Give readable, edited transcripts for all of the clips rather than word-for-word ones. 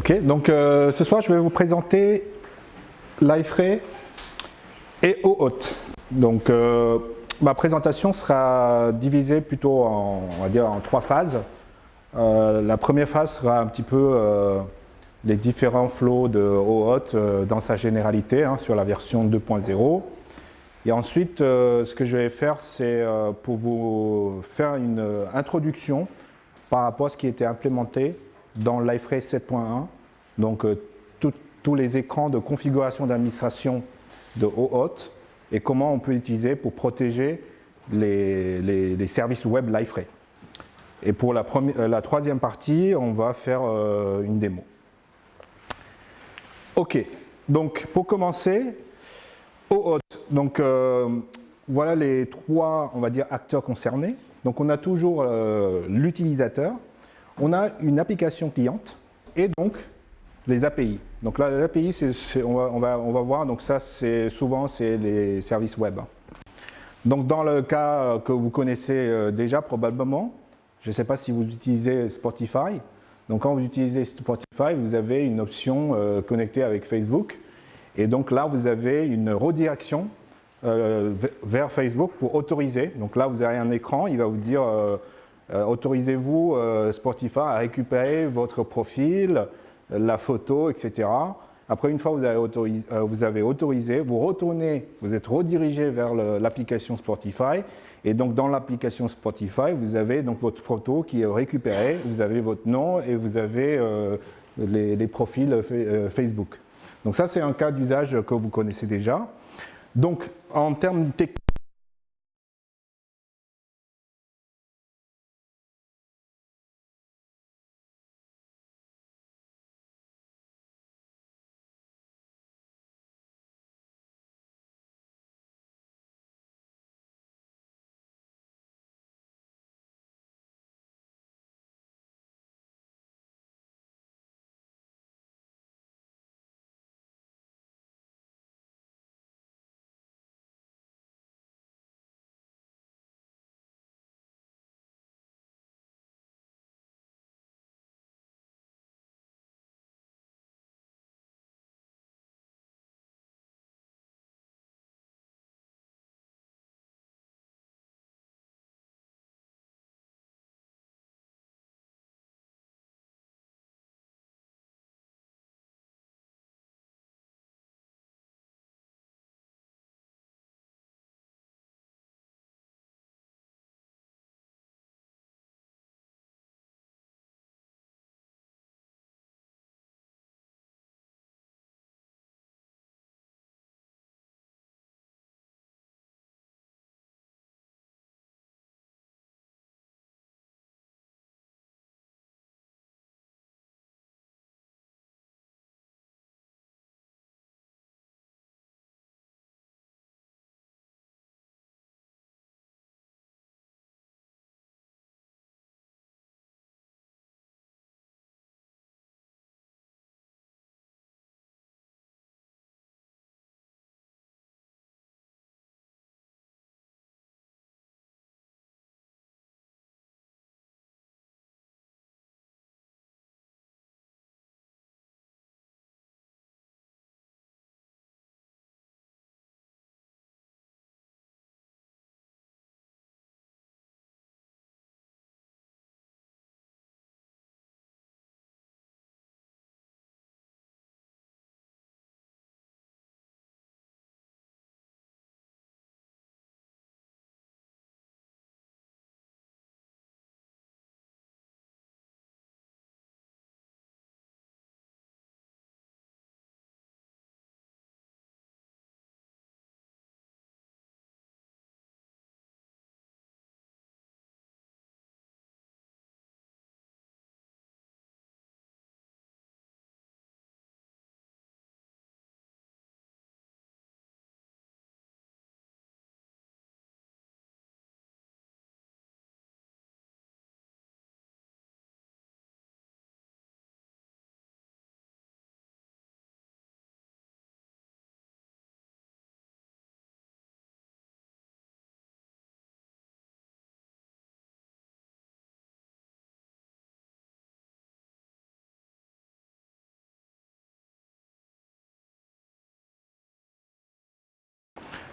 Ok, donc ce soir je vais vous présenter Liferay et OAuth. Donc ma présentation sera divisée plutôt en, on va dire, en 3 phases. La première phase sera un petit peu les différents flows de OAuth dans sa généralité, hein, sur la version 2.0. Et ensuite, ce que je vais faire, c'est pour vous faire une introduction par rapport à ce qui était implémenté dans Liferay 7.1. Donc, tous les écrans de configuration d'administration de OAuth et comment on peut l'utiliser pour protéger les services web Liferay. Et pour la troisième partie, on va faire une démo. Ok, donc pour commencer, OAuth. Donc voilà les 3, on va dire, acteurs concernés. Donc on a toujours l'utilisateur, on a une application cliente et donc les API. Donc là, les API, on va voir, donc ça souvent c'est les services web. Donc dans le cas que vous connaissez déjà probablement, je ne sais pas si vous utilisez Spotify. Donc quand vous utilisez Spotify, vous avez une option connectée avec Facebook. Et donc là, vous avez une redirection vers Facebook pour autoriser. Donc là, vous avez un écran, il va vous dire autorisez-vous Spotify à récupérer votre profil, la photo, etc. Après, une fois que vous avez autorisé, vous retournez, vous êtes redirigé vers l'application Spotify. Et donc, dans l'application Spotify, vous avez donc votre photo qui est récupérée, vous avez votre nom et vous avez les profils Facebook. Donc ça, c'est un cas d'usage que vous connaissez déjà. Donc, en termes techniques,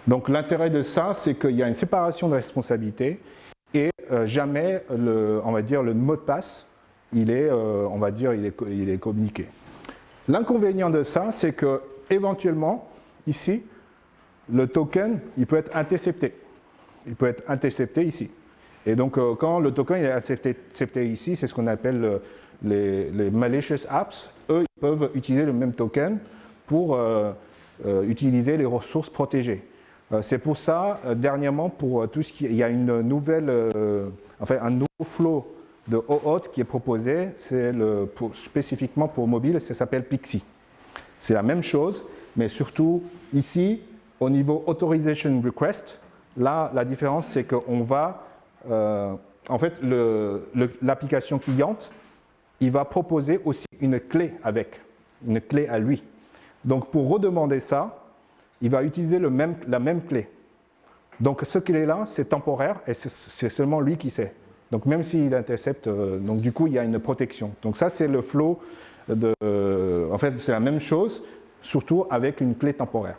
Donc l'intérêt de ça, c'est qu'il y a une séparation de responsabilité et jamais, on va dire, le mot de passe, il est, on va dire, il est communiqué. L'inconvénient de ça, c'est que éventuellement, ici, le token, il peut être intercepté. Il peut être intercepté ici. Et donc, quand le token est intercepté ici, c'est ce qu'on appelle les malicious apps. Eux, ils peuvent utiliser le même token pour utiliser les ressources protégées. C'est pour ça, dernièrement, pour tout ce qui, il y a une nouvelle, enfin, un nouveau flow de OAuth qui est proposé, c'est spécifiquement pour mobile, ça s'appelle Pixie. C'est la même chose, mais surtout ici, au niveau Authorization Request, là, la différence, c'est qu'on va, en fait, l'application cliente, il va proposer aussi une clé avec, une clé à lui. Donc, pour redemander ça, il va utiliser la même clé. Donc, ce clé-là, c'est temporaire et c'est seulement lui qui sait. Donc, même s'il intercepte, donc du coup, il y a une protection. Donc, ça, c'est le flow en fait, c'est la même chose, surtout avec une clé temporaire.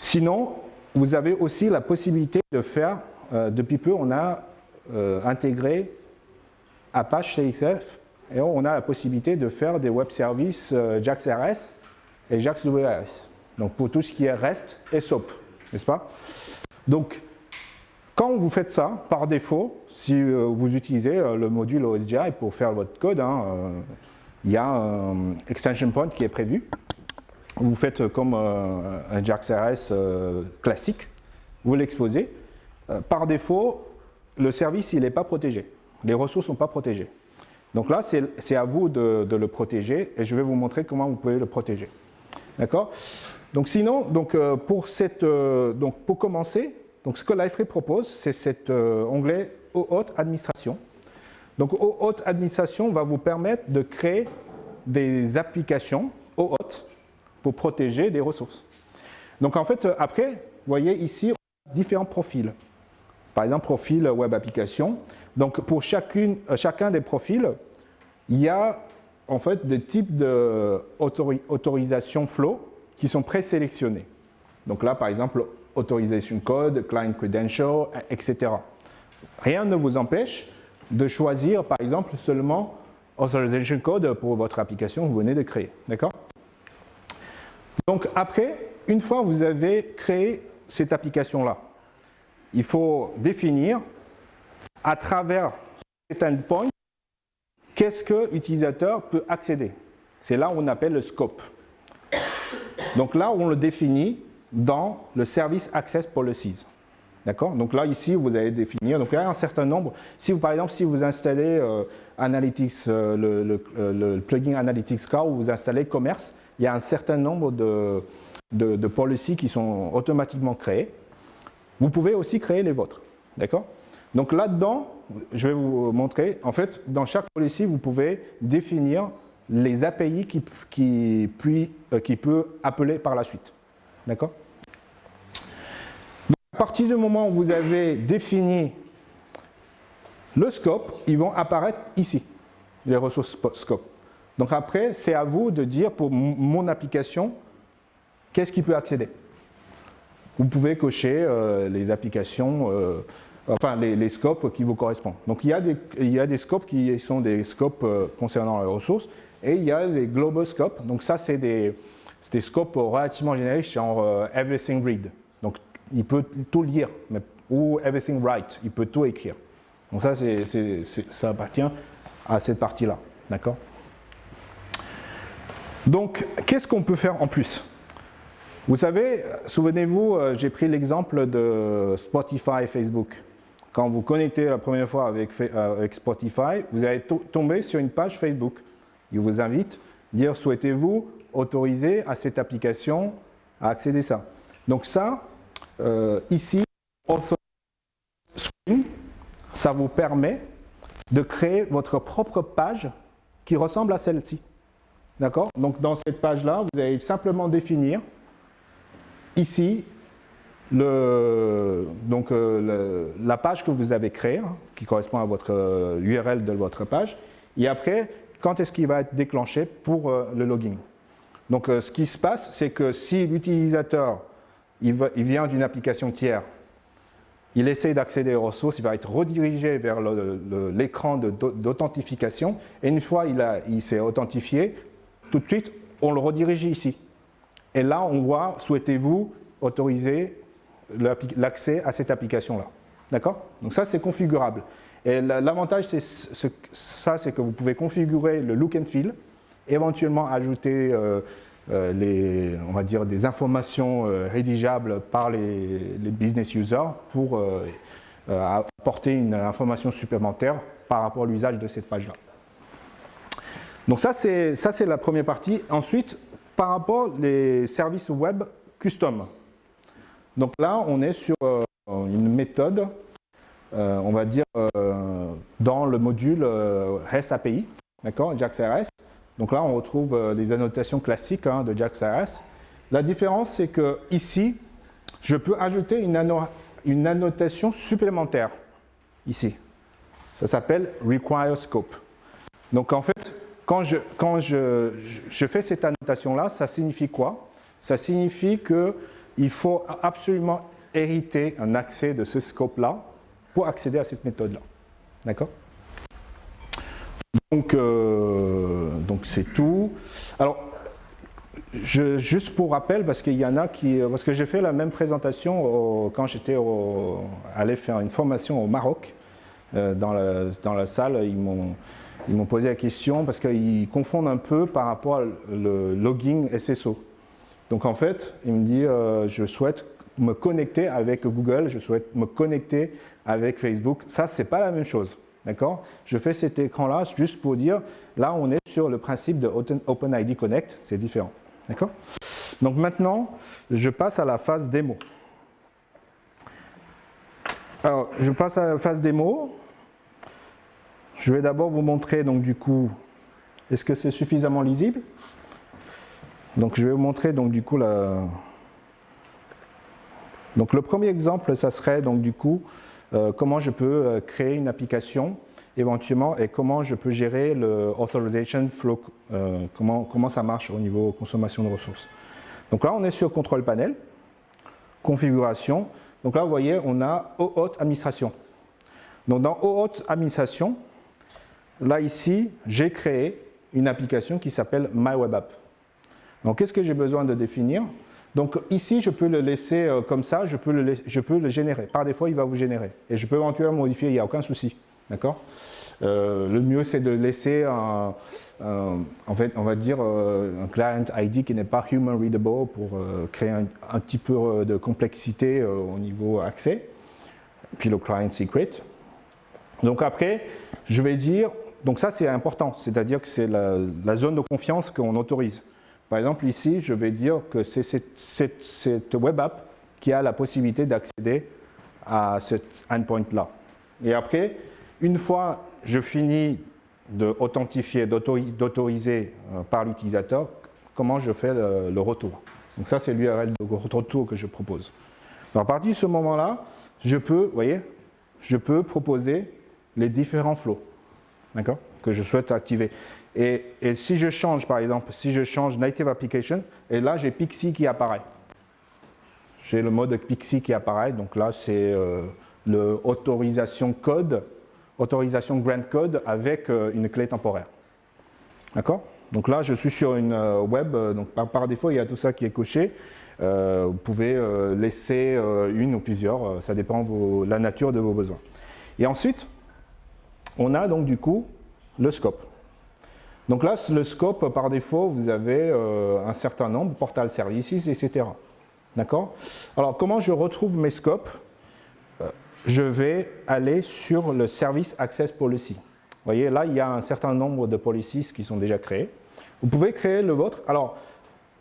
Sinon, vous avez aussi la possibilité de faire, depuis peu, on a intégré Apache CXF et on a la possibilité de faire des web services JAX-RS et JAX-WRS. Donc pour tout ce qui est REST et SOAP, n'est-ce pas? Donc quand vous faites ça, par défaut, si vous utilisez le module OSGI pour faire votre code, il y a un extension point qui est prévu. Vous faites comme un JAX-RS classique, vous l'exposez. Par défaut, le service il n'est pas protégé. Les ressources ne sont pas protégées. Donc là, c'est à vous de le protéger et je vais vous montrer comment vous pouvez le protéger. D'accord? Donc sinon, pour commencer, donc ce que Liferay propose, c'est cet onglet OAuth Administration. Donc OAuth Administration va vous permettre de créer des applications OAuth pour protéger des ressources. Donc en fait, après, vous voyez ici, on a différents profils. Par exemple, profil web application. Donc pour chacun des profils, il y a en fait des types d'autorisation flow qui sont présélectionnés. Donc là, par exemple, authorization code, client credential, etc. Rien ne vous empêche de choisir, par exemple, seulement authorization code pour votre application que vous venez de créer. D'accord? Donc après, une fois que vous avez créé cette application-là, il faut définir à travers cet endpoint qu'est-ce que l'utilisateur peut accéder. C'est là où on appelle le scope. Donc là, on le définit dans le Service Access Policies. D'accord? Donc là, ici, vous allez définir. Donc il y a un certain nombre. Si vous, par exemple, si vous installez Analytics, le plugin Analytics Car ou vous installez Commerce, il y a un certain nombre de policies qui sont automatiquement créées. Vous pouvez aussi créer les vôtres. D'accord? Donc là-dedans, je vais vous montrer, en fait, dans chaque policy, vous pouvez définir les API qui peut appeler par la suite. D'accord? À partir du moment où vous avez défini le scope, ils vont apparaître ici, les ressources scope. Donc après, c'est à vous de dire pour mon application, qu'est-ce qui peut accéder. Vous pouvez cocher les applications, les scopes qui vous correspondent. Donc il y a des scopes qui sont des scopes concernant les ressources et il y a les global scopes. Donc ça, c'est des scopes relativement génériques, genre everything read. Donc il peut tout lire, ou everything write, il peut tout écrire. Donc ça, ça appartient à cette partie-là. D'accord? Donc, qu'est-ce qu'on peut faire en plus? Vous savez, souvenez-vous, j'ai pris l'exemple de Spotify et Facebook. Quand vous connectez la première fois avec Spotify, vous allez tomber sur une page Facebook. Il vous invite à dire, souhaitez-vous autoriser à cette application à accéder à ça. Donc ça, ici, Screen, ça vous permet de créer votre propre page qui ressemble à celle-ci. D'accord? Donc dans cette page-là, vous allez simplement définir ici la page que vous avez créée, qui correspond à votre URL de votre page, et après, quand est-ce qu'il va être déclenché pour le login. Donc ce qui se passe, c'est que si l'utilisateur il vient d'une application tiers, il essaie d'accéder aux ressources, il va être redirigé vers l'écran d'authentification, et une fois il s'est authentifié, tout de suite, on le redirige ici. Et là, on voit, souhaitez-vous autoriser l'accès à cette application-là. D'accord? Donc ça, c'est configurable. Et l'avantage, c'est que vous pouvez configurer le look and feel, éventuellement ajouter on va dire des informations rédigeables par les business users pour apporter une information supplémentaire par rapport à l'usage de cette page-là. Donc ça, c'est la première partie. Ensuite, par rapport aux services web custom. Donc là, on est sur une méthode, on va dire, dans le module REST API, d'accord, JAX-RS. Donc là, on retrouve les annotations classiques de JAX-RS. La différence, c'est que ici, je peux ajouter une annotation supplémentaire, ici. Ça s'appelle Require Scope. Donc en fait, quand je fais cette annotation-là, ça signifie quoi? Ça signifie qu'il faut absolument hériter un accès de ce scope-là pour accéder à cette méthode-là. D'accord? Donc c'est tout. Alors, juste pour rappel, parce qu'il y en a qui... Parce que j'ai fait la même présentation quand j'étais allé faire une formation au Maroc. Dans la salle, ils m'ont posé la question parce qu'ils confondent un peu par rapport au logging SSO. Donc en fait, il me dit, je souhaite me connecter avec Google, je souhaite me connecter avec Facebook. Ça, c'est pas la même chose. D'accord? Je fais cet écran-là juste pour dire, là, on est sur le principe de OpenID Connect, c'est différent. D'accord? Donc maintenant, je passe à la phase démo. Alors, je passe à la phase démo. Je vais d'abord vous montrer, donc du coup, est-ce que c'est suffisamment lisible? Donc je vais vous montrer, donc du coup, donc le premier exemple, ça serait, donc du coup, comment je peux créer une application, éventuellement, et comment je peux gérer le authorization flow, comment ça marche au niveau consommation de ressources. Donc là, on est sur contrôle panel, configuration. Donc là, vous voyez, on a OAuth administration. Donc dans OAuth administration, là ici, j'ai créé une application qui s'appelle MyWebApp. Donc qu'est-ce que j'ai besoin de définir? Donc ici, je peux le laisser comme ça, je peux le générer. Par défaut, il va vous générer. Et je peux éventuellement modifier, il n'y a aucun souci. D'accord? Le mieux, c'est de laisser en fait, on va dire un client ID qui n'est pas human readable pour créer un petit peu de complexité au niveau accès. Puis le client secret. Donc après, je vais dire, donc ça c'est important, c'est-à-dire que c'est la zone de confiance qu'on autorise. Par exemple ici, je vais dire que c'est cette web app qui a la possibilité d'accéder à cet endpoint-là. Et après, une fois je finis d'authentifier, d'autoriser par l'utilisateur, comment je fais le retour. Donc ça c'est l'URL de retour que je propose. Alors, à partir de ce moment-là, je peux, vous voyez, je peux proposer les différents flows, d'accord, que je souhaite activer. Et si je change, par exemple, si je change Native Application, et là j'ai Pixie qui apparaît. J'ai le mode Pixie qui apparaît, donc là c'est le autorisation grant code avec une clé temporaire. D'accord? Donc là je suis sur une web, donc par défaut il y a tout ça qui est coché. Vous pouvez laisser une ou plusieurs, ça dépend de la nature de vos besoins. Et ensuite, on a donc du coup le scope. Donc là, le scope, par défaut, vous avez un certain nombre, portal services, etc. D'accord? Alors, comment je retrouve mes scopes? Je vais aller sur le service access policy. Vous voyez, là, il y a un certain nombre de policies qui sont déjà créées. Vous pouvez créer le vôtre. Alors,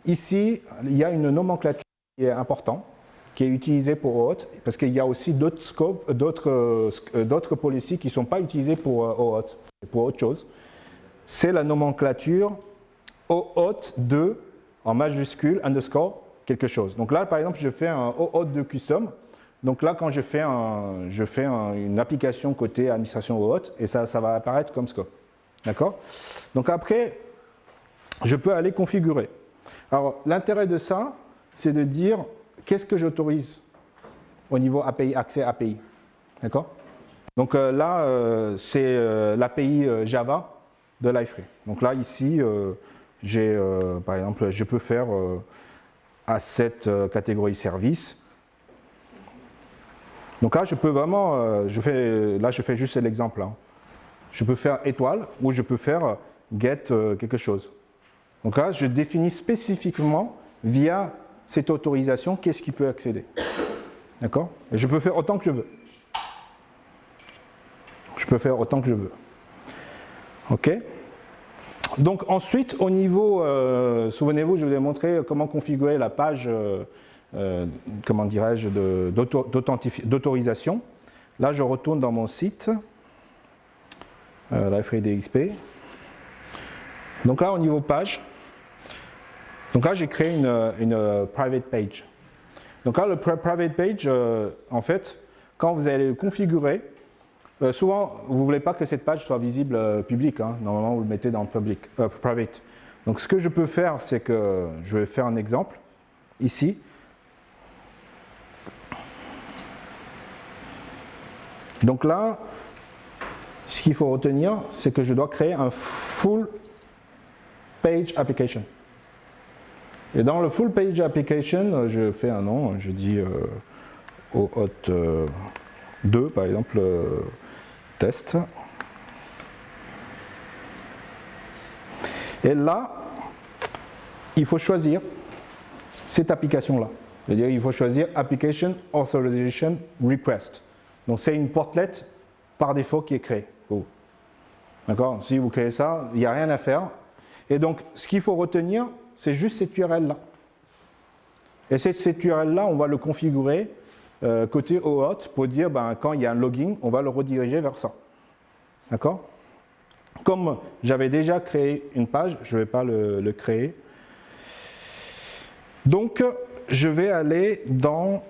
ici, il y a une nomenclature qui est importante, qui est utilisée pour OAuth, parce qu'il y a aussi d'autres scopes, d'autres policies qui ne sont pas utilisées pour OAuth, pour autre chose. C'est la nomenclature OAuth 2 en majuscule underscore quelque chose. Donc là, par exemple, je fais un OAuth 2 custom. Donc là, quand je fais une application côté administration OAuth, et ça va apparaître comme scope. D'accord? Donc après, je peux aller configurer. Alors, l'intérêt de ça, c'est de dire qu'est-ce que j'autorise au niveau API, accès API. D'accord? Donc là, c'est l'API Java de Liferay. Donc là, ici, par exemple, je peux faire à cette catégorie service. Donc là, je peux vraiment, je fais juste l'exemple. Hein. Je peux faire étoile ou je peux faire get quelque chose. Donc là, je définis spécifiquement via cette autorisation qu'est-ce qui peut accéder. D'accord? Et je peux faire autant que je veux. Je peux faire autant que je veux. OK? Donc ensuite, au niveau, souvenez-vous, je vous ai montré comment configurer la page, comment dirais-je, d'autorisation. Là, je retourne dans mon site, Liferay DXP. Donc là, au niveau page, donc là, j'ai créé une private page. Donc là, le private page, en fait, quand vous allez le configurer, souvent, vous ne voulez pas que cette page soit visible publique. Hein. Normalement, vous le mettez dans private. Donc, ce que je peux faire, c'est que je vais faire un exemple ici. Donc là, ce qu'il faut retenir, c'est que je dois créer un full page application. Et dans le full page application, je fais un nom, je dis OAuth 2 par exemple, test. Et là, il faut choisir cette application-là. C'est-à-dire il faut choisir Application Authorization Request. Donc c'est une portlet par défaut qui est créée. D'accord? Si vous créez ça, il n'y a rien à faire. Et donc ce qu'il faut retenir, c'est juste cette URL-là. Et cette URL-là, on va le configurer côté OAuth pour dire quand il y a un login, on va le rediriger vers ça. D'accord? Comme j'avais déjà créé une page, je ne vais pas le créer. Donc, je vais aller dans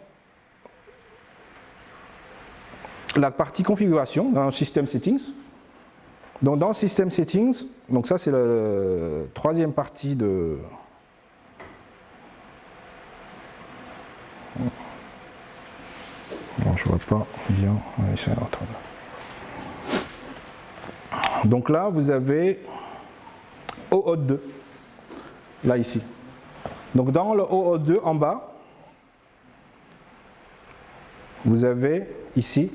la partie configuration, dans System Settings. Donc, dans System Settings, donc ça c'est la troisième partie de... Non, je ne vois pas bien. Donc là, vous avez OAuth 2, là ici. Donc dans le OAuth 2 en bas, vous avez ici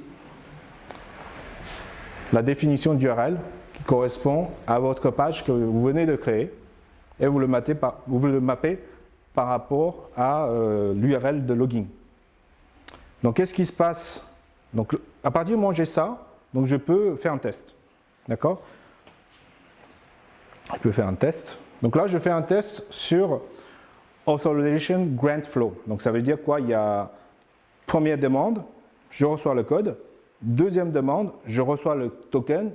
la définition d'URL qui correspond à votre page que vous venez de créer et vous le mappez par rapport à l'URL de login. Donc qu'est-ce qui se passe? Donc à partir du moment où j'ai ça, donc je peux faire un test. D'accord? Je peux faire un test. Donc là, je fais un test sur Authorization Grant Flow. Donc ça veut dire quoi? Il y a première demande, je reçois le code. Deuxième demande, je reçois le token.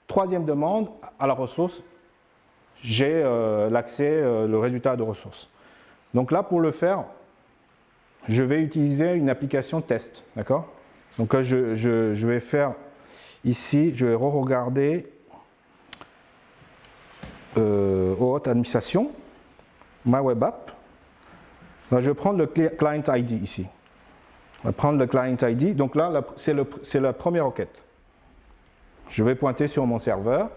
Troisième demande, à la ressource, j'ai l'accès, le résultat de ressource. Donc là, pour le faire, je vais utiliser une application test. D'accord? Donc je vais faire ici, je vais re-regarder OAuth Administration, My Web App. Là, je vais prendre le Client ID ici. On va prendre le Client ID. Donc là, c'est la première requête. Je vais pointer sur mon serveur.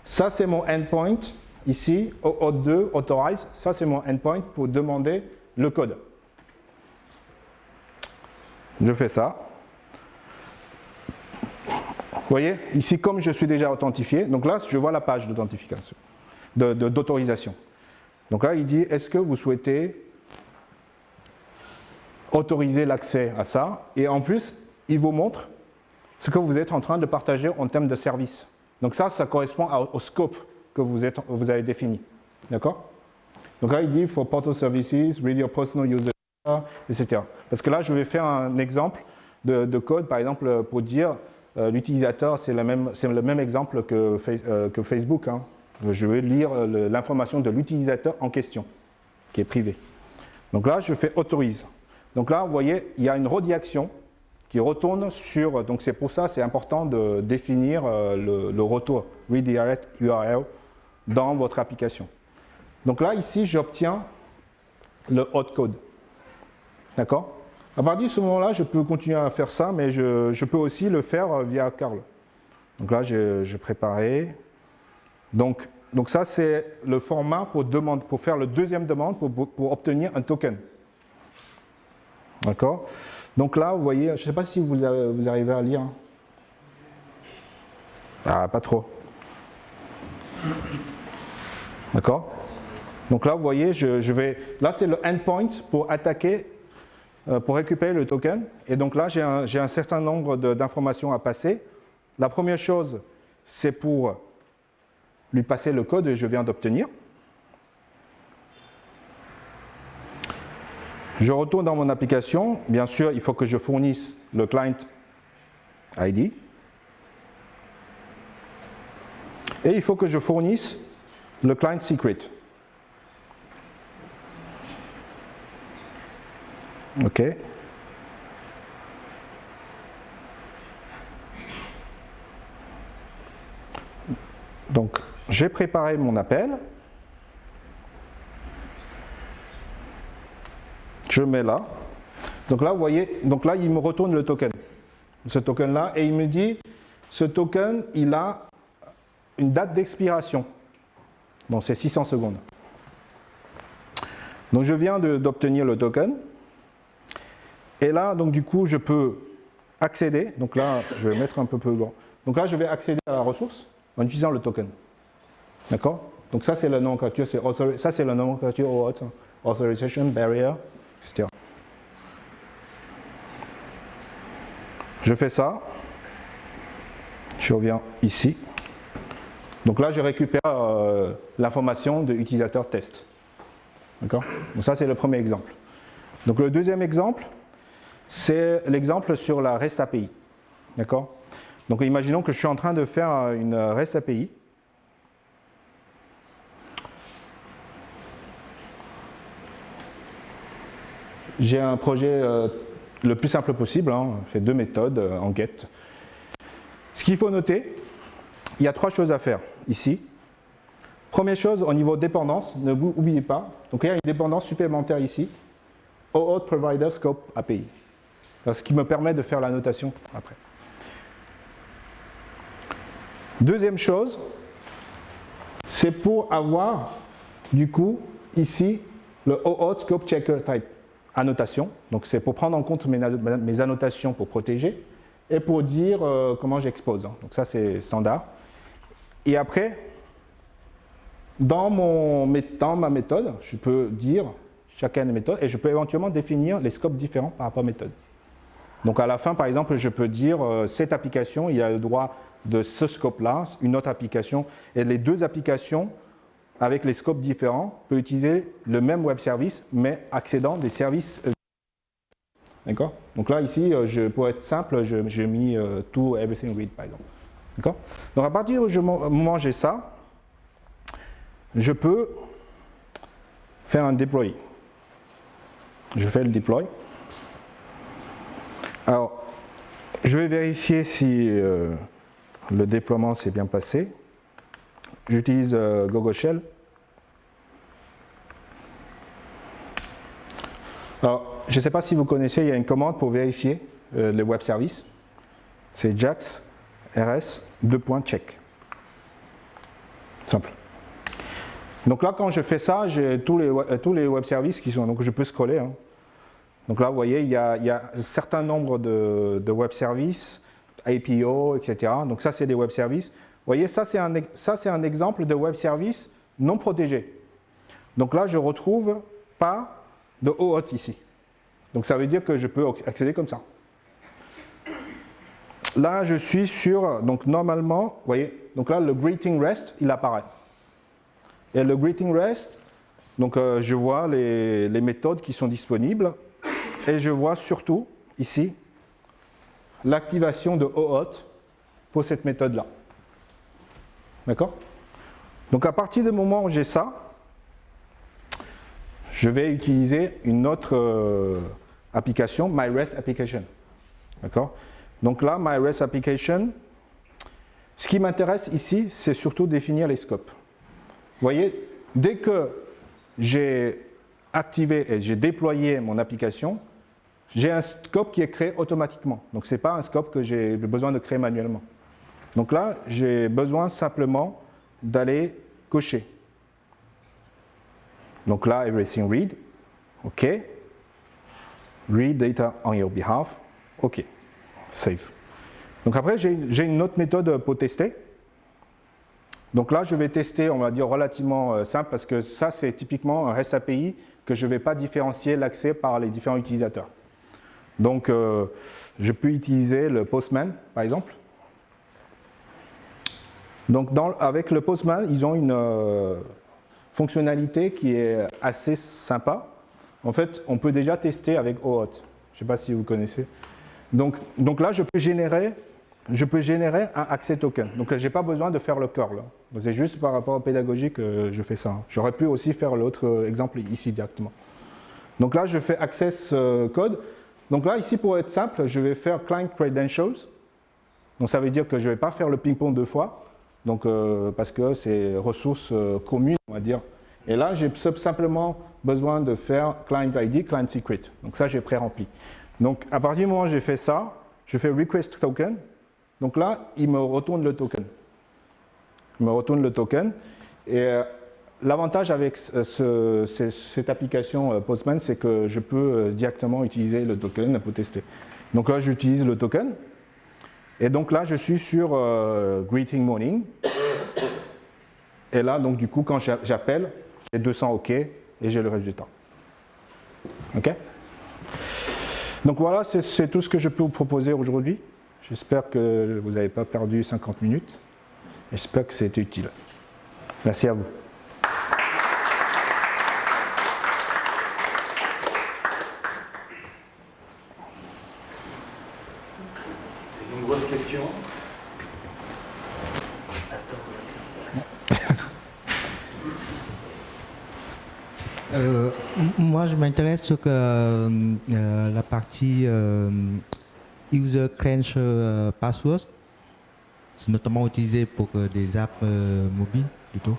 Ça, c'est mon endpoint. Ici, OAuth 2, Authorize. Ça, c'est mon endpoint pour demander le code. Je fais ça. Vous voyez, ici, comme je suis déjà authentifié, donc là, je vois la page d'authentification, d'autorisation. Donc là, il dit, est-ce que vous souhaitez autoriser l'accès à ça? Et en plus, il vous montre ce que vous êtes en train de partager en termes de service. Donc ça correspond au scope que vous avez défini. D'accord? Donc là, il dit, for portal services, read your personal user, etc. Parce que là, je vais faire un exemple de code, par exemple, pour dire, l'utilisateur, c'est le même exemple que Facebook. Hein. Je vais lire l'information de l'utilisateur en question, qui est privé. Donc là, je fais autorise. Donc là, vous voyez, il y a une redirection qui retourne sur... Donc c'est pour ça, c'est important de définir le retour, redirect URL, dans votre application. Donc là, ici, j'obtiens le hotcode. D'accord? À partir de ce moment-là, je peux continuer à faire ça, mais je peux aussi le faire via curl. Donc là, j'ai préparé. Donc ça, c'est le format pour faire le deuxième demande, pour obtenir un token. D'accord? Donc là, vous voyez, je ne sais pas si vous arrivez à lire. Ah, pas trop. D'accord? Donc là, vous voyez, là, c'est le endpoint pour attaquer, pour récupérer le token. Et donc là, j'ai un certain nombre d'informations à passer. La première chose, c'est pour lui passer le code que je viens d'obtenir. Je retourne dans mon application. Bien sûr, il faut que je fournisse le client ID. Et il faut que je fournisse le client secret. OK. Donc, j'ai préparé mon appel. Je mets là. Donc là, vous voyez, donc là, il me retourne le token. Ce token-là, et il me dit, ce token, il a une date d'expiration. Bon, c'est 600 secondes. Donc je viens d'obtenir le token. Et là, donc du coup, je peux accéder. Donc là, je vais mettre un peu plus grand. Donc là, je vais accéder à la ressource en utilisant le token. D'accord? Donc ça, c'est la nomenclature. Ça, c'est la nomenclature OAuth, Authorization Barrier, etc. Je fais ça. Je reviens ici. Donc là, je récupère l'information de l'utilisateur test. D'accord? Donc ça, c'est le premier exemple. Donc le deuxième exemple, c'est l'exemple sur la REST API. D'accord? Donc imaginons que je suis en train de faire une REST API. J'ai un projet le plus simple possible, hein, j'ai 2 méthodes en get. Ce qu'il faut noter, il y a 3 choses à faire ici. Première chose, au niveau dépendance, ne vous oubliez pas. Donc il y a une dépendance supplémentaire ici, OAuth Provider Scope API. Ce qui me permet de faire la notation après. Deuxième chose, c'est pour avoir, du coup, ici, le OAuth Scope Checker Type annotation. Donc c'est pour prendre en compte mes annotations pour protéger et pour dire comment j'expose. Donc ça, c'est standard. Et après, dans ma méthode, je peux dire chacune des méthodes et je peux éventuellement définir les scopes différents par rapport à méthode. Donc à la fin, par exemple, je peux dire cette application, il a le droit de ce scope-là, une autre application, et les 2 applications avec les scopes différents peuvent utiliser le même web service, mais accédant des services. D'accord? Donc là, ici, pour être simple, j'ai mis to everything read, par exemple. D'accord? Donc à partir du moment où j'ai ça, je peux faire un deploy. Je fais le deploy. Alors, je vais vérifier si le déploiement s'est bien passé. J'utilise Gogo Shell. Alors, je ne sais pas si vous connaissez, il y a une commande pour vérifier les web services. C'est jax rs :check. Simple. Donc là, quand je fais ça, j'ai tous les web services qui sont. Donc je peux scroller. Hein. Donc là, vous voyez, il y a un certain nombre de web services, APO, etc. Donc ça, c'est des web services. Vous voyez, ça, c'est un exemple de web service non protégé. Donc là, je ne retrouve pas de OAuth ici. Donc ça veut dire que je peux accéder comme ça. Là, je suis sur, donc normalement, vous voyez, donc là, le greeting REST, il apparaît. Et le greeting REST, donc je vois les méthodes qui sont disponibles et je vois surtout ici l'activation de OAuth pour cette méthode-là. D'accord? Donc à partir du moment où j'ai ça, je vais utiliser une autre application, MyREST Application. D'accord? Donc là, MyREST Application, ce qui m'intéresse ici, c'est surtout définir les scopes. Vous voyez, dès que j'ai activé et j'ai déployé mon application, j'ai un scope qui est créé automatiquement. Donc ce n'est pas un scope que j'ai besoin de créer manuellement. Donc là, j'ai besoin simplement d'aller cocher. Donc là, everything read, OK. Read data on your behalf, OK. Save. Donc après, j'ai une autre méthode pour tester. Donc là, je vais tester, on va dire, relativement simple, parce que ça, c'est typiquement un REST API que je ne vais pas différencier l'accès par les différents utilisateurs. Donc, je peux utiliser le Postman, par exemple. Donc, avec le Postman, ils ont une fonctionnalité qui est assez sympa. En fait, on peut déjà tester avec OAuth. Je ne sais pas si vous connaissez. Donc là, je peux générer un accès token. Donc, je n'ai pas besoin de faire le curl. C'est juste par rapport au pédagogique que je fais ça. J'aurais pu aussi faire l'autre exemple ici directement. Donc là, je fais access code. Donc là, ici, pour être simple, je vais faire client credentials. Donc ça veut dire que je ne vais pas faire le ping-pong 2 fois. Donc, parce que c'est ressources communes, on va dire. Et là, j'ai simplement besoin de faire client ID, client secret. Donc ça, j'ai pré-rempli. Donc, à partir du moment où j'ai fait ça, je fais request token. Donc là, il me retourne le token. Il me retourne le token. Et l'avantage avec cette application Postman, c'est que je peux directement utiliser le token pour tester. Donc là, j'utilise le token. Et donc là, je suis sur Greeting Morning. Et là, donc du coup, quand j'appelle, j'ai 200 OK et j'ai le résultat. OK? Donc voilà, c'est tout ce que je peux vous proposer aujourd'hui. J'espère que vous n'avez pas perdu 50 minutes. J'espère que c'était utile. Merci à vous. Une grosse question. Moi, je m'intéresse sur la partie user clench password. C'est notamment utilisé pour des apps mobiles plutôt.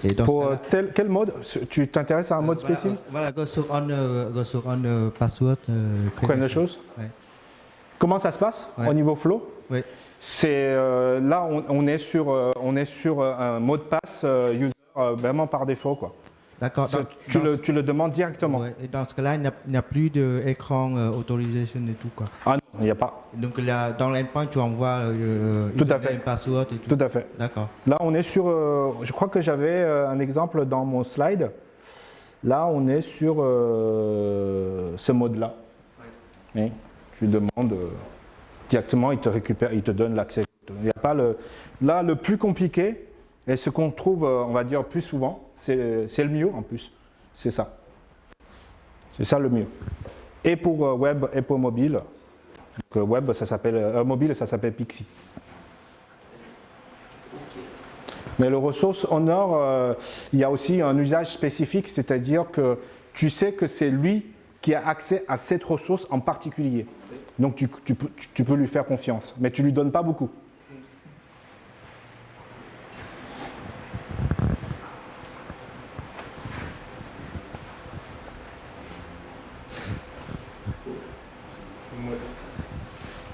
Et dans pour quel mode? Tu t'intéresses à un mode spécifique? Voilà, go sur on password. Première chose. Ouais. Comment ça se passe au niveau flow? Oui. C'est là, on est sur un mot de passe user vraiment par défaut, quoi. D'accord. Tu le demandes directement. Ouais, et dans ce cas-là, il n'y a plus d'écran authorization et tout, quoi. Ah non, il n'y a pas. Donc là, dans l'endpoint, tu envoies Tout à fait. password et tout. Tout à fait. D'accord. Là, on est sur. Je crois que j'avais un exemple dans mon slide. Là, on est sur ce mode-là. Ouais. Et tu demandes directement, il te récupère, il te donne l'accès. Il n'y a pas le. Là, le plus compliqué et ce qu'on trouve, on va dire, plus souvent, c'est le mieux en plus. C'est ça. C'est ça le mieux. Et pour web et pour mobile. Donc, web, ça s'appelle mobile, ça s'appelle Pixie. Mais le ressource Honor, il y a aussi un usage spécifique, c'est-à-dire que tu sais que c'est lui qui a accès à cette ressource en particulier. Donc tu peux lui faire confiance, mais tu ne lui donnes pas beaucoup.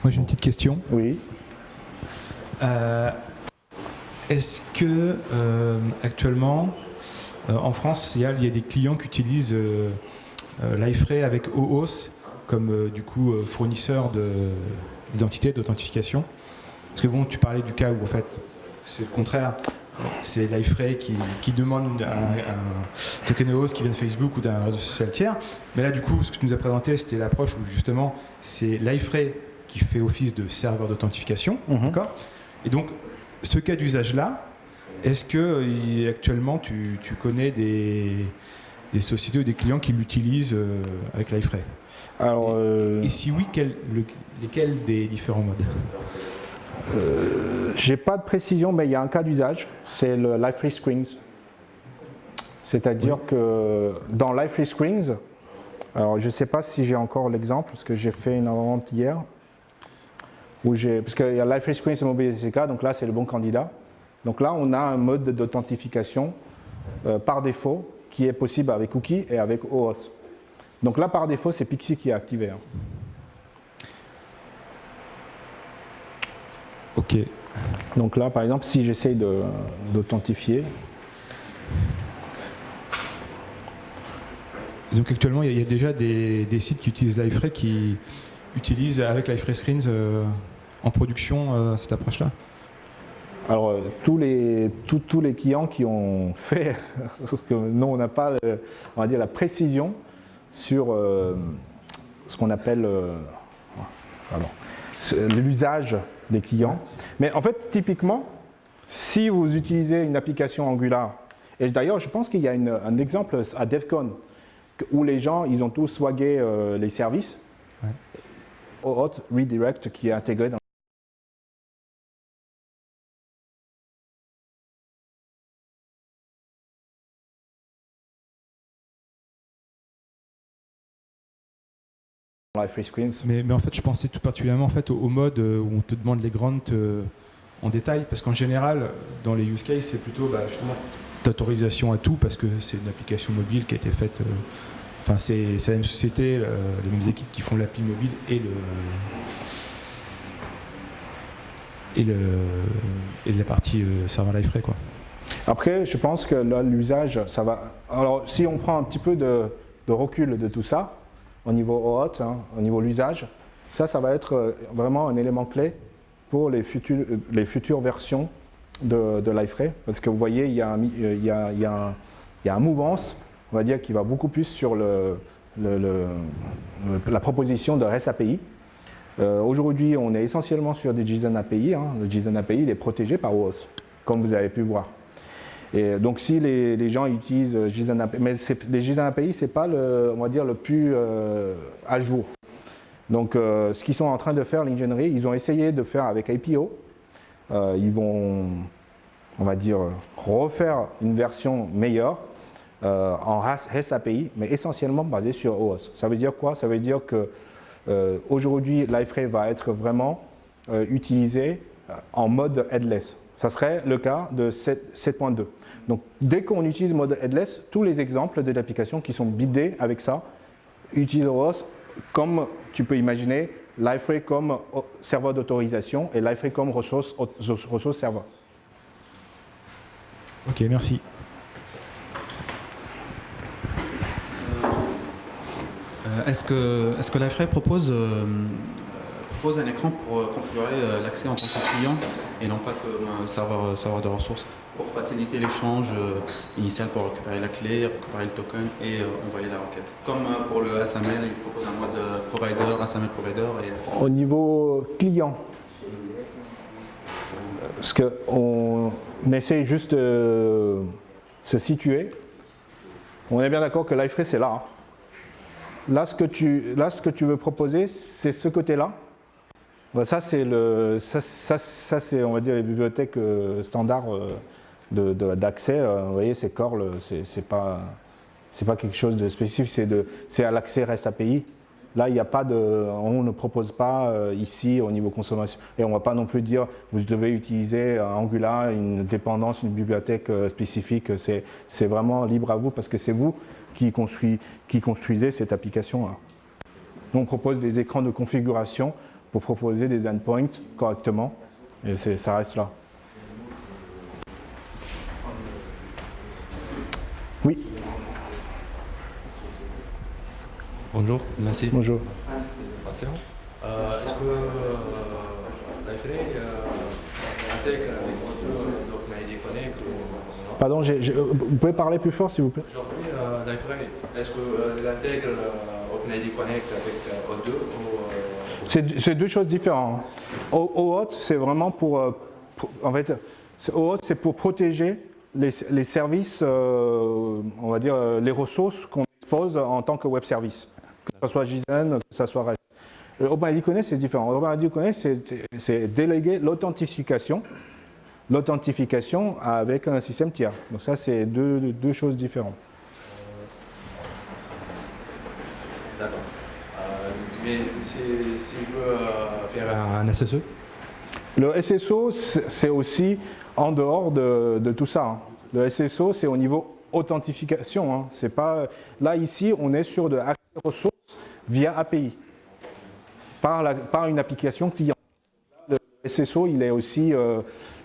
Moi j'ai une petite question. Oui. Est-ce que actuellement en France il y a des clients qui utilisent Liferay avec OAuth comme du coup fournisseur d'identité, d'authentification? Parce que bon, tu parlais du cas où en fait c'est le contraire. C'est Liferay qui demande un token OAuth qui vient de Facebook ou d'un réseau social tiers. Mais là du coup, ce que tu nous as présenté, c'était l'approche où justement c'est Liferay qui fait office de serveur d'authentification, d'accord? Et donc, ce cas d'usage-là, est-ce que actuellement tu connais des sociétés ou des clients qui l'utilisent avec Liferay? Alors, et si oui, lesquels des différents modes? j'ai pas de précision, mais il y a un cas d'usage, c'est le Liferay Screens. C'est-à-dire que dans Liferay Screens, alors je ne sais pas si j'ai encore l'exemple, parce que j'ai fait une vente hier, parce qu'il y a Liferay Screens et MobileSDK, donc là c'est le bon candidat. Donc là on a un mode d'authentification par défaut qui est possible avec Cookie et avec OAuth. Donc là par défaut c'est Pixie qui est activé. Hein. Ok. Donc là par exemple si j'essaye d'authentifier. Donc actuellement il y a déjà des sites qui utilisent Liferay qui utilisent avec Liferay Screens en production cette approche-là? Alors tous les clients qui ont fait, parce que nous on n'a pas on va dire la précision sur ce qu'on appelle l'usage des clients. Mais en fait typiquement, si vous utilisez une application Angular, et d'ailleurs je pense qu'il y a un exemple à DevCon où les gens ils ont tous swagué les services. Ouais. OAuth Redirect qui est intégré dans Liferay Screens. Mais en fait, je pensais tout particulièrement en fait, au mode où on te demande les grants en détail, parce qu'en général, dans les use cases, c'est plutôt justement d'autorisation à tout, parce que c'est une application mobile qui a été faite. Enfin, c'est la même société, les mêmes équipes qui font l'appli mobile et et la partie serveur Liferay, quoi. Après, je pense que là, l'usage, ça va. Alors, si on prend un petit peu de recul de tout ça, au niveau OAuth, hein, au niveau de l'usage, ça va être vraiment un élément clé pour les futures versions de Liferay. Parce que vous voyez, il y a un mouvance, on va dire, qui va beaucoup plus sur la proposition de REST API. Aujourd'hui, on est essentiellement sur des JSON API. Hein. Le JSON API, il est protégé par OAuth, comme vous avez pu voir. Et donc, si les gens utilisent JSON API, mais les JSON API, ce n'est pas on va dire, le plus à jour. Donc, ce qu'ils sont en train de faire, l'ingénierie, ils ont essayé de faire avec APO. Ils vont, on va dire, refaire une version meilleure en REST API, mais essentiellement basée sur OAuth. Ça veut dire quoi? Ça veut dire que aujourd'hui, Liferay va être vraiment utilisé en mode headless. Ça serait le cas de 7.2. Donc, dès qu'on utilise mode headless, tous les exemples de l'application qui sont bidés avec ça utilisent OAuth comme tu peux imaginer Liferay comme serveur d'autorisation et Liferay comme ressource serveur. Ok, merci. Est-ce que Liferay propose un écran pour configurer l'accès en tant que client et non pas comme serveur de ressources pour faciliter l'échange initial pour récupérer la clé, récupérer le token et envoyer la requête. Comme pour le SML, il propose un mode provider, SML provider et Au niveau client, parce qu'on essaie juste de se situer, on est bien d'accord que Liferay c'est là. Là, ce que tu veux proposer, c'est ce côté-là. Ça, c'est on va dire, les bibliothèques standards d'accès. Vous voyez, c'est Curl, c'est pas quelque chose de spécifique, c'est à l'accès REST API. Là, il n'y a pas on ne propose pas ici au niveau consommation. Et on ne va pas non plus dire vous devez utiliser Angular, une dépendance, une bibliothèque spécifique. C'est vraiment libre à vous parce que c'est vous qui construisez cette application-là. On propose des écrans de configuration pour proposer des endpoints correctement. Et ça reste là. Oui. Bonjour, merci. Bonjour. Patient. Est-ce que Liferay intègre avec OpenID Connect ou non? Pardon, vous pouvez parler plus fort s'il vous plaît? Aujourd'hui, Liferay, est-ce qu'il intègre OpenID Connect avec O2 ou C'est deux choses différentes. OAuth, c'est vraiment en fait, OAuth, c'est pour protéger les services, on va dire, les ressources qu'on expose en tant que web service. Que ce soit JSON, que ce soit REST. OpenID Connect, c'est différent. OpenID Connect, c'est déléguer l'authentification avec un système tiers. Donc ça, c'est deux choses différentes. D'accord. Mais si je veux faire un SSE? Le SSO, c'est aussi en dehors de tout ça. Hein. Le SSO, c'est au niveau authentification. Hein. C'est pas, là, ici, on est sur de accès ressources via API, par une application client. Le SSO, il est aussi...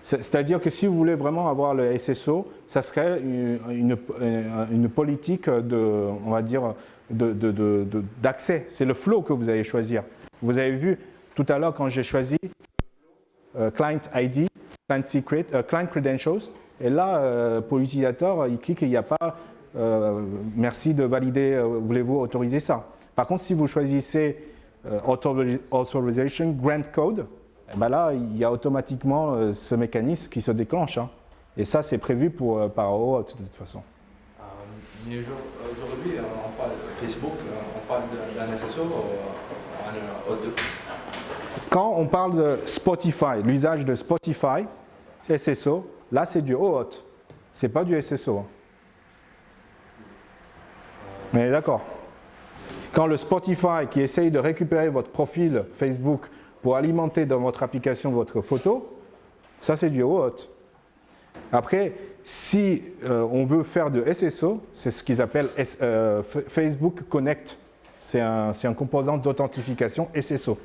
c'est-à-dire que si vous voulez vraiment avoir le SSO, ça serait une politique on va dire, d'accès. C'est le flow que vous allez choisir. Vous avez vu tout à l'heure quand j'ai choisi Client ID, Client Secret, Client Credentials, et là, pour l'utilisateur, il clique et il n'y a pas merci de valider, voulez-vous autoriser ça. Par contre, si vous choisissez Authorization Grant Code, eh ben là, il y a automatiquement ce mécanisme qui se déclenche. Hein. Et ça, c'est prévu par OAuth de toute façon. Mais aujourd'hui, on parle de Facebook, on parle d'un SSO en O2. Quand on parle de Spotify, l'usage de Spotify, c'est SSO, là c'est du OAuth, c'est pas du SSO. Hein. Mais d'accord. Quand le Spotify qui essaye de récupérer votre profil Facebook pour alimenter dans votre application votre photo, ça c'est du OAuth. Après, si on veut faire de SSO, c'est ce qu'ils appellent Facebook Connect. C'est un composant d'authentification SSO.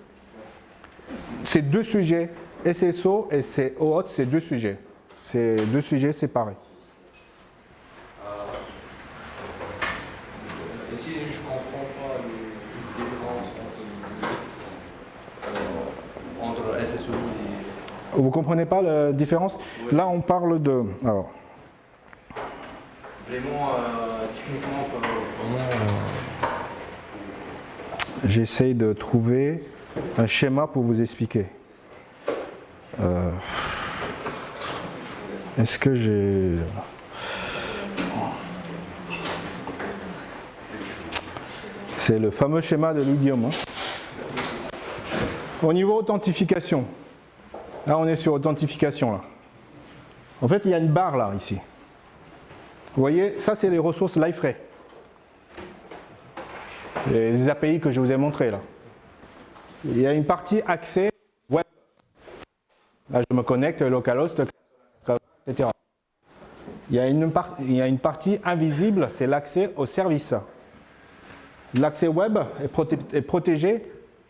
C'est deux sujets SSO et c'est OAuth, c'est deux sujets. C'est deux sujets séparés. Et si je ne comprends pas les différences entre SSO et... Vous ne comprenez pas la différence? Oui. Là, on parle de... Alors, Vraiment, techniquement, comment... j'essaye de trouver un schéma pour vous expliquer. Est-ce que j'ai... C'est le fameux schéma de Louis Guillaume. Au niveau authentification, là on est sur authentification. Là. En fait, il y a une barre là, ici. Vous voyez, ça c'est les ressources Liferay. Les API que je vous ai montrées là. Il y a une partie accès web. Là, je me connecte, localhost, etc. Il y a une partie invisible, c'est l'accès au service. L'accès web est protégé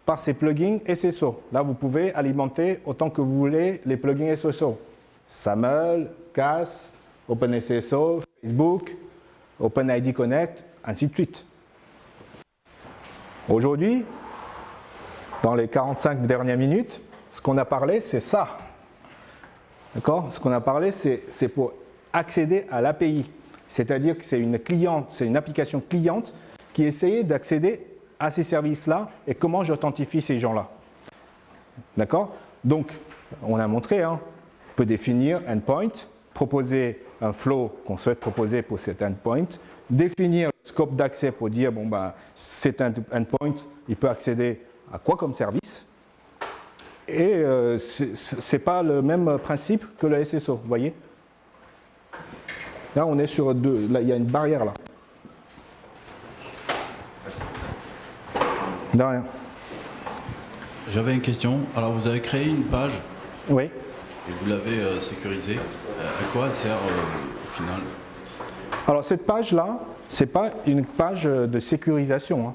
par ces plugins SSO. Là, vous pouvez alimenter autant que vous voulez les plugins SSO. SAML, CAS, OpenSSO, Facebook, OpenID Connect, ainsi de suite. Aujourd'hui, dans les 45 dernières minutes, ce qu'on a parlé, c'est ça. D'accord? Ce qu'on a parlé, c'est pour accéder à l'API. C'est-à-dire que c'est une application cliente qui essayait d'accéder à ces services-là et comment j'authentifie ces gens-là. D'accord? Donc, on a montré, on peut définir endpoint, proposer un flow qu'on souhaite proposer pour cet endpoint, définir le scope d'accès pour dire, bon, ben, cet endpoint, il peut accéder à quoi comme service. Et ce n'est pas le même principe que le SSO, vous voyez? Là, on est sur deux, là, il y a une barrière là. De rien. J'avais une question. Alors, vous avez créé une page Oui. et vous l'avez sécurisée. À quoi elle sert au final? Alors, cette page-là, ce n'est pas une page de sécurisation.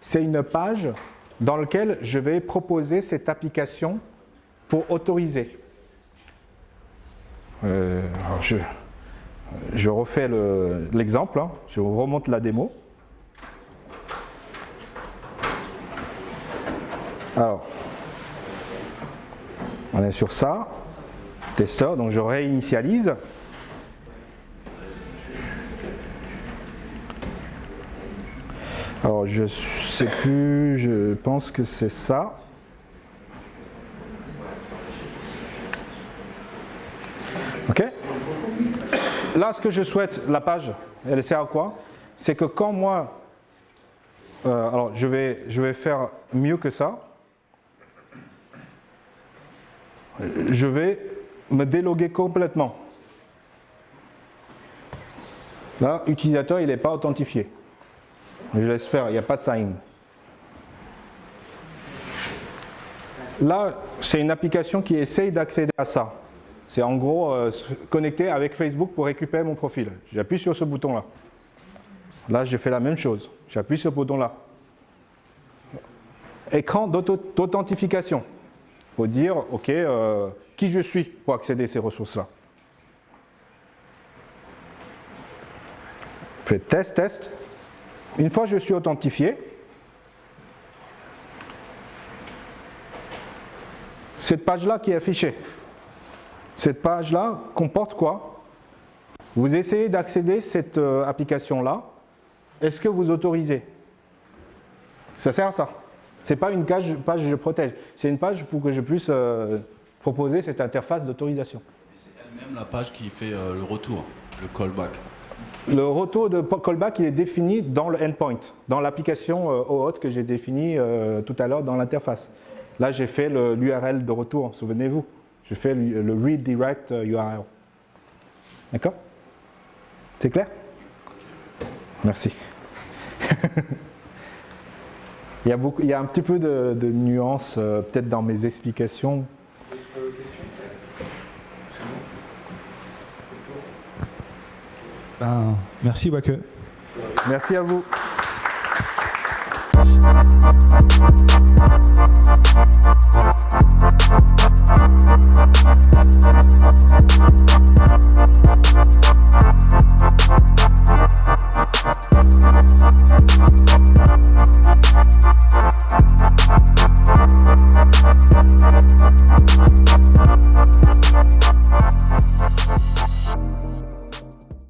C'est une page dans laquelle je vais proposer cette application pour autoriser. Alors je refais l'exemple, je remonte la démo. Alors, on est sur ça, testeur, donc je réinitialise. Alors, je ne sais plus, je pense que c'est ça. OK? Là, ce que je souhaite, la page, elle sert à quoi? C'est que quand moi, alors je vais faire mieux que ça. Je vais me déloguer complètement. Là, l'utilisateur, il n'est pas authentifié. Je laisse faire, il n'y a pas de sign. Là, c'est une application qui essaye d'accéder à ça. C'est en gros connecter avec Facebook pour récupérer mon profil. J'appuie sur ce bouton-là. Là, j'ai fait la même chose. J'appuie sur ce bouton-là. Écran d'authentification. Pour dire, OK, qui je suis pour accéder à ces ressources-là. Je fais test. Une fois que je suis authentifié, cette page-là qui est affichée. Cette page-là comporte quoi? Vous essayez d'accéder à cette application-là. Est-ce que vous autorisez? Ça sert à ça. Ce n'est pas une page je protège. C'est une page pour que je puisse proposer cette interface d'autorisation. C'est elle-même la page qui fait le retour, le callback. Le retour de callback, il est défini dans le endpoint, dans l'application OAuth que j'ai définie tout à l'heure dans l'interface. Là, j'ai fait l'URL de retour, souvenez-vous. J'ai fait le redirect URL. D'accord? C'est clair? Merci. Il y a un petit peu de nuances peut-être dans mes explications. Merci Wake. Merci à vous.